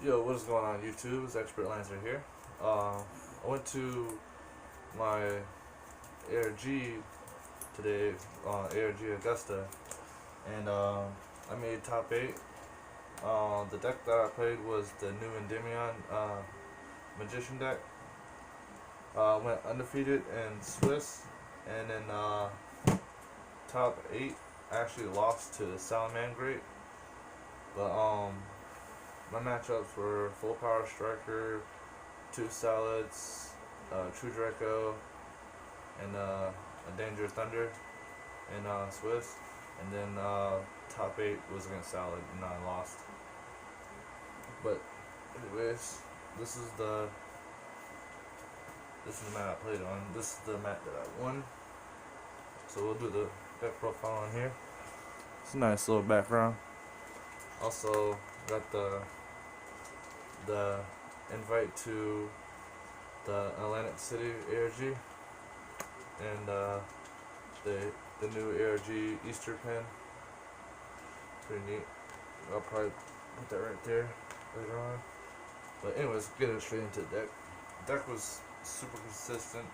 Yo, what is going on YouTube? It's Expert Lancer here. I went to my ARG today, ARG Augusta, and I made top 8. The deck that I played was the new Endymion Magician deck. Went undefeated in Swiss, and then top 8 I actually lost to Salamangreat, but my matchups were Full Power Striker, 2 Salads, True Draco, and a Danger Thunder in Swiss. And then top 8 was against Salad, and I lost. But anyways, this is the mat I played on. This is the mat that I won. So we'll do the deck profile on here. It's a nice little background. Also got the invite to the Atlantic City ARG and the new ARG Easter pin. Pretty neat. I'll probably put that right there later on. But anyways, getting straight into the deck. The deck was super consistent.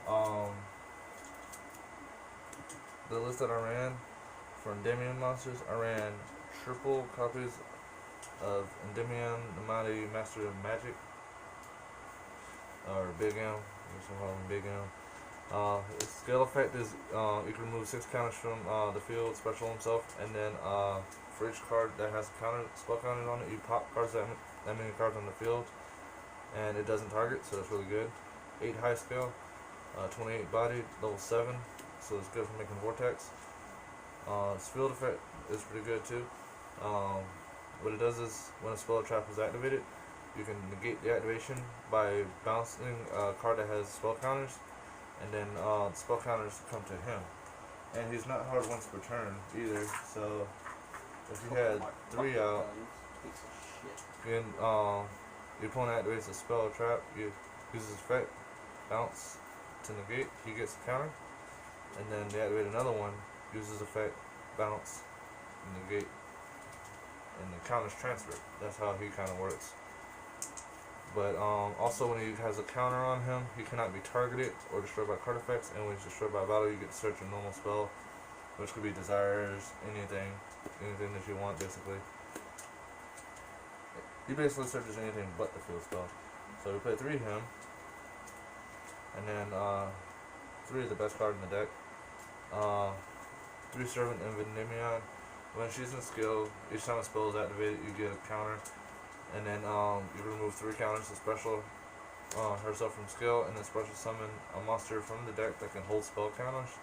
The list that I ran for Endymion monsters, I ran triple copies of Endymion, the Mighty Master of Magic, or Big M, I guess I'll call him Big M. Its skill effect is you can remove 6 counters from the field, special himself, and then for each card that has spell counters on it, you pop cards that many cards on the field, and it doesn't target, so that's really good. 8 high skill, 28 body, level 7, so it's good for making vortex. Its field effect is pretty good too. What it does is, when a spell trap is activated, you can negate the activation by bouncing a card that has spell counters, and then the spell counters come to him. And he's not hard once per turn either, so if you had 3 out, then your opponent activates a spell or trap, you uses effect, bounce to negate, he gets a counter, and then they activate another one, uses effect, bounce, negate, and the counters transfer. That's how he kind of works. But also, when he has a counter on him, he cannot be targeted or destroyed by card effects, and when he's destroyed by battle, you get to search a normal spell, which could be desires, anything that you want, basically. He basically searches anything but the field spell. So we play 3 him, and then 3 is the best card in the deck. 3 Servant of Endymion. When she's in skill, each time a spell is activated, you get a counter, and then you remove 3 counters to special herself from skill, and then special summon a monster from the deck that can hold spell counters,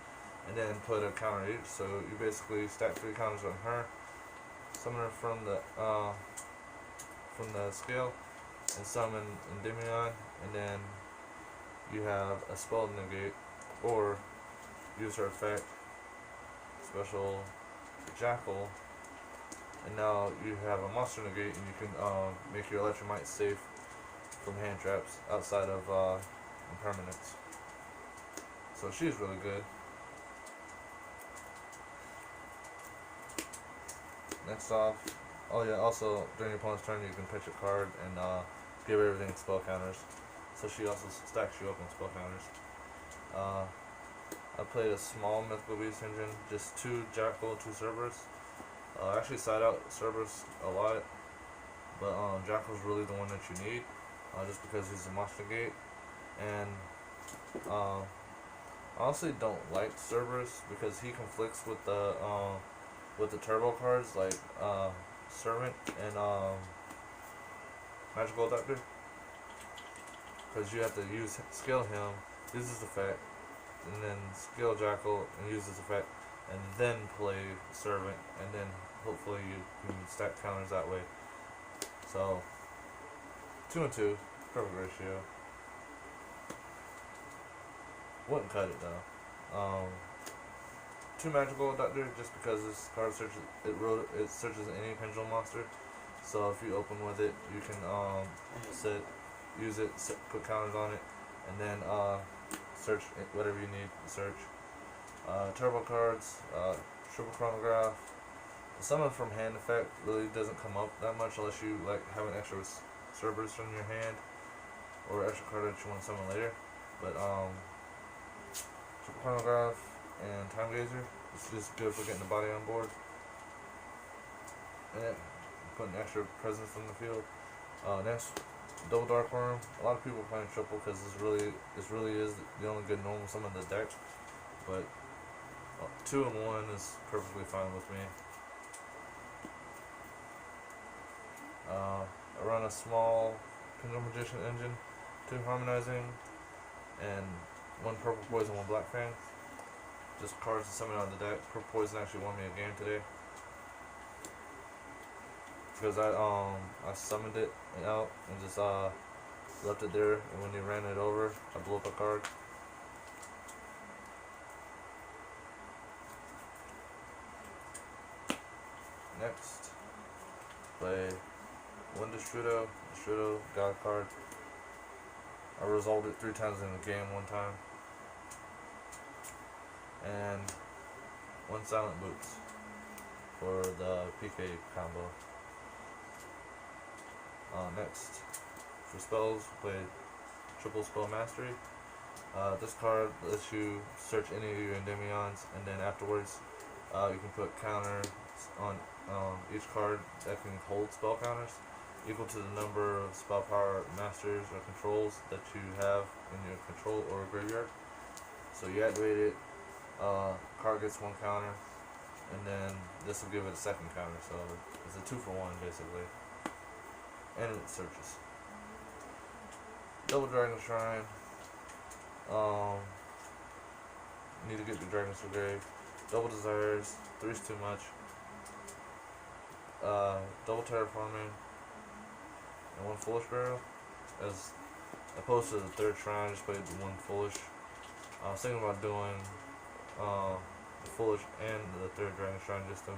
and then put a counter each. So you basically stack 3 counters on her, summon her from the skill, and summon Endymion, and then you have a spell negate, or use her effect, special Jackal, and now you have a monster negate, and you can make your Electromite safe from hand traps outside of impermanence. So she's really good. Next off, oh yeah, also during your opponent's turn you can pitch a card and give everything spell counters. So she also stacks you up on spell counters. I played a small Mythical Beast engine, just 2 Jackal, 2 Cerberus. I actually side out Cerberus a lot, but Jackal's really the one that you need, just because he's a monster gate. And I honestly don't like Cerberus because he conflicts with the turbo cards like Servant and Magical Doctor, because you have to skill him, uses effect, and then skill Jackal and use this effect, and then play Servant, and then hopefully you can stack counters that way. So 2 and 2, perfect ratio. Wouldn't cut it though. 2 Magical Doctor, just because this card searches it searches any pendulum monster. So if you open with it, you can use it, put counters on it, and then search whatever you need to search. Turbo cards, Triple Chronograph, The summon from hand effect really doesn't come up that much unless you like have an extra Cerberus in your hand or extra card that you want to summon later. But Triple Chronograph and Time Gazer, it's just good for getting the body on board. And putting extra presence in the field. Next, Double Dark Worm. A lot of people are playing triple because this really is the only good normal summon in the deck. But 2 and 1 is perfectly fine with me. I run a small Pendulum Magician engine, 2 harmonizing, and 1 purple poison, 1 black fang. Just cards to summon out of the deck. Purple poison actually won me a game today because I summoned it out and just left it there, and when he ran it over, I blew up a card. Next, play 1 Destrudo, got a card. I resolved it 3 times in the game one time. And 1 Silent Boots for the PK combo. Next, for spells, play Triple Spell Mastery. This card lets you search any of your Endymions, and then afterwards you can put counters on each card that can hold spell counters equal to the number of spell power masters or controls that you have in your control or graveyard. So you activate it, card gets 1 counter, and then this will give it a 2nd counter, so it's a 2 for 1 basically. And it searches. Double Dragon Shrine. Need to get the dragons to grave. Double Desires, 3's too much. Double Terraforming, and 1 Foolish Barrel. As opposed to the 3rd shrine, I just played 1 Foolish. I was thinking about doing the Foolish and the 3rd Dragon Shrine just to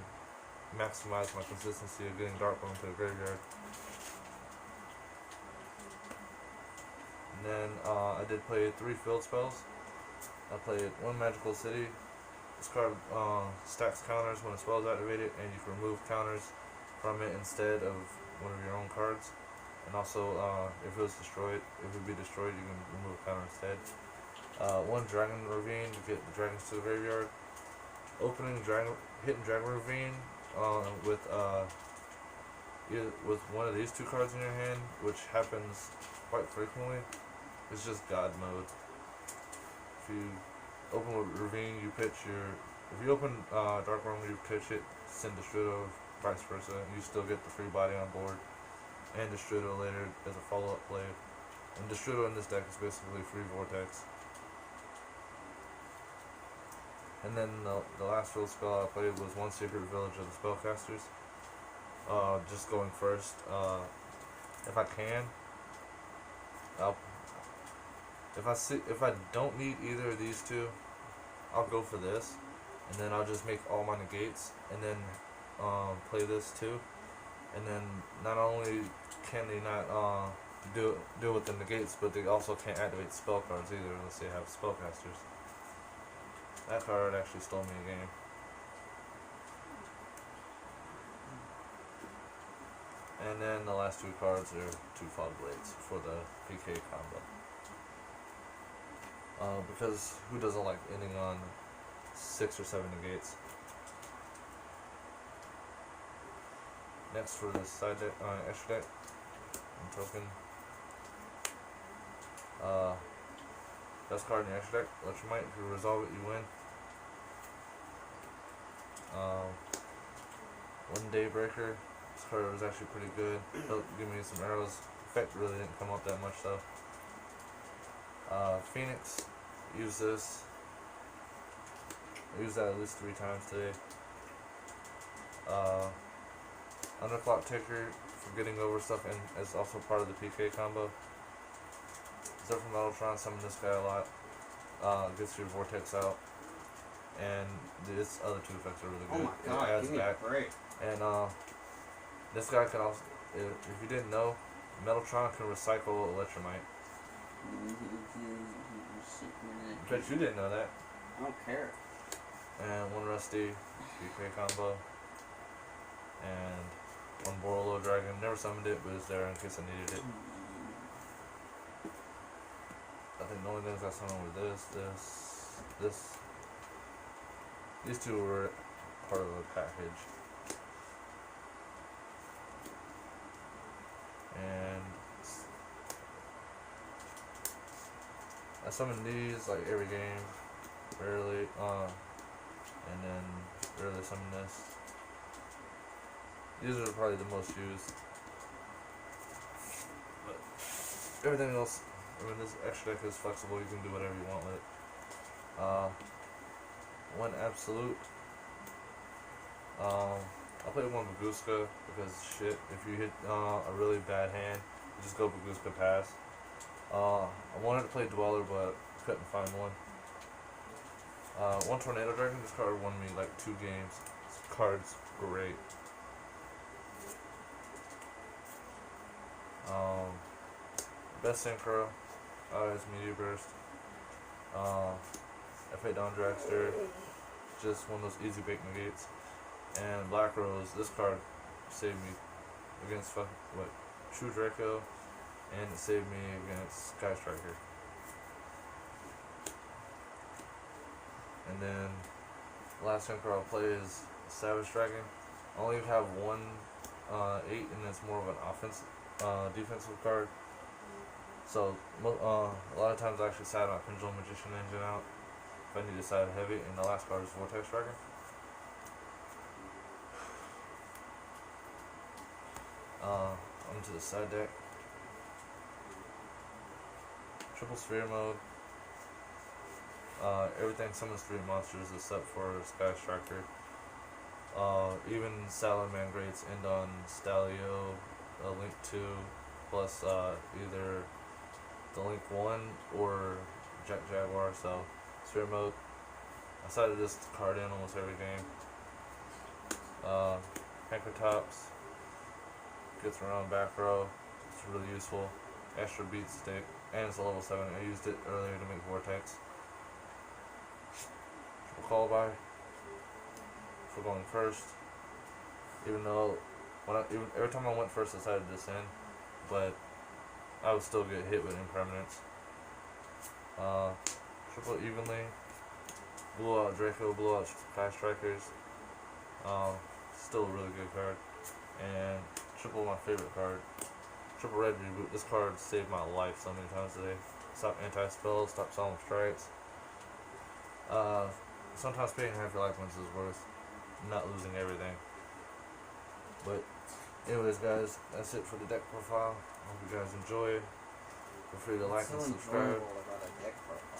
maximize my consistency of getting Darkbone to the graveyard. And then I did play 3 field spells. I played 1 Magical City. This card stacks counters when a spell is activated, and you can remove counters from it instead of one of your own cards. And also, if it was destroyed, if it would be destroyed, you can remove a counter instead. 1 Dragon Ravine to get the dragons to the graveyard. Hitting Dragon Ravine with one of these 2 cards in your hand, which happens quite frequently. It's just God mode. If you open with Ravine, you pitch your. If you open Dark Worm, you pitch it, send Destrudo, vice versa. You still get the free body on board, and Destrudo later as a follow-up play. And Destrudo in this deck is basically free Vortex. And then the last field spell I played was 1 Secret Village of the Spellcasters. Just going first. If I can, if I don't need either of these 2, I'll go for this, and then I'll just make all my negates, and then play this too. And then not only can they not deal with the negates, but they also can't activate spell cards either unless they have spellcasters. That card actually stole me a game. And then the last 2 cards are 2 Fog Blades for the PK combo. Because who doesn't like ending on 6 or 7 negates? Next for this side deck, extra deck, and token. Best card in your extra deck, Electromite. If you resolve it, you win. 1 Daybreaker. This card was actually pretty good. Helped give me some arrows. Effect really didn't come up that much though. Phoenix. Use this. I used that at least 3 times today. Underclock Taker for getting over stuff, and is also part of the PK combo. Zephyr from Metaltron, summon this guy a lot. Gets your Vortex out. And this other 2 effects are really good. Oh my god, give me a break. And this guy can also, if you didn't know, Metaltron can recycle Electromite. Bet you didn't know that. I don't care. And 1 Rusty, PK combo. and one Borolo Dragon. Never summoned it, but it's there in case I needed it. I think the only things I summoned were this. These two were part of the package. And I summon these like every game, rarely, and then rarely summon this. These are probably the most used, but everything else, I mean, this extra deck is flexible, you can do whatever you want with it. One Absolute, I played one Baguska because shit, if you hit a really bad hand, you just go Baguska pass. I wanted to play Dweller, but couldn't find one. One Tornado Dragon, this card won me like 2 games. This card's great. Best Synchro is Meteor Burst. FA Down Dragster, just one of those easy bake negates. And Black Rose, this card saved me against True Draco, and it saved me against Sky Striker. And then the last synchro I'll play is Savage Dragon. I only have one 8, and it's more of an defensive card. So a lot of times I actually side my Pendulum Magician engine out if I need to side heavy, and the last card is Vortex Dragon. Onto the side deck. Triple Sphere mode. Everything summons 3 monsters except for Sky Striker. Even Salamangrates end on Stalio, Link 2, plus either the Link 1 or Jack Jaguar. So, Sphere mode. I sided this card in almost every game. Pankratops gets around back row. It's really useful. Extra beat stick, and it's a level 7. I used it earlier to make Vortex. Triple Call by for going first. Even though every time I went first, I sided this in, but I would still get hit with impermanence. Triple Evenly, blew out Draco, blew out Sky Strikers. Still a really good card. And triple my favorite card, Triple Red Reboot. This card saved my life so many times today. Stop anti-spells, stop solemn strikes. Sometimes paying half your life points is worth not losing everything. But anyways, guys, that's it for the deck profile. I hope you guys enjoy. Feel free to like and subscribe. What's so enjoyable about a deck profile?